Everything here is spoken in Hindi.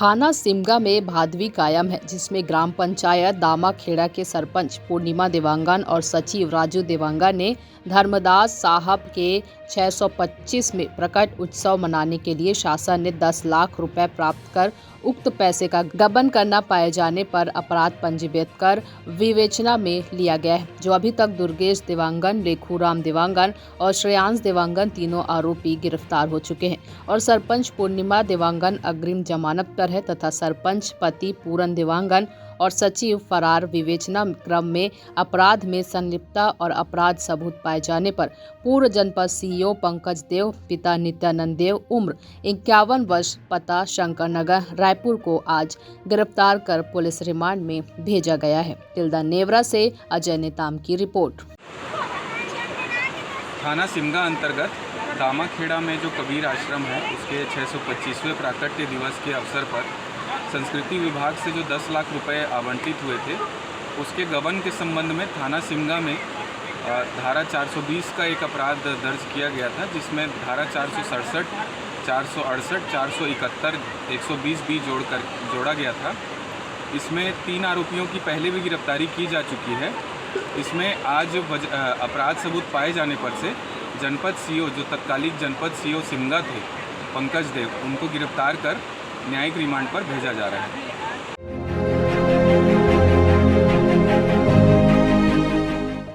थाना सिमगा में भादवी कायम है, जिसमें ग्राम पंचायत दामाखेड़ा के सरपंच पूर्णिमा देवांगन और सचिव राजू देवांगन ने धर्मदास साहब के 625 में प्रकट उत्सव मनाने के लिए शासन ने 10 लाख रुपए प्राप्त कर उक्त पैसे का गबन करना पाए जाने पर अपराध पंजीबद्ध कर विवेचना में लिया गया है, जो अभी तक दुर्गेश देवांगन, लेखूराम देवांगन और श्रेयांश देवांगन तीनों आरोपी गिरफ्तार हो चुके हैं और सरपंच पूर्णिमा देवांगन अग्रिम जमानत पर है तथा सरपंच पति पूरन देवांगन और सचिव फरार। विवेचना क्रम में अपराध में संलिप्तता और अपराध सबूत पाए जाने पर पूर्व जनपद सीईओ पंकज देव, पिता नित्यानंद देव, उम्र 51 वर्ष, पता शंकर नगर, रायपुर को आज गिरफ्तार कर पुलिस रिमांड में भेजा गया है। तिल्दा नेवरा से अजय नेताम की रिपोर्ट। थाना सिमगा अंतर्गत दामाखेड़ा में जो कबीर आश्रम है, उसके 625वें प्राकट्य दिवस के अवसर पर संस्कृति विभाग से जो 10 लाख रुपए आवंटित हुए थे, उसके गबन के संबंध में थाना सिमगा में धारा 420 का एक अपराध दर्ज किया गया था, जिसमें धारा 467, 468, 471, 120 जोड़ा गया था। इसमें 3 आरोपियों की पहले भी गिरफ्तारी की जा चुकी है। इसमें आज अपराध सबूत पाए जाने पर से जनपद सीईओ, जो तत्कालिक जनपद सीईओ सिमगा थे, पंकज देव, उनको गिरफ्तार कर न्यायिक रिमांड पर भेजा जा रहा है।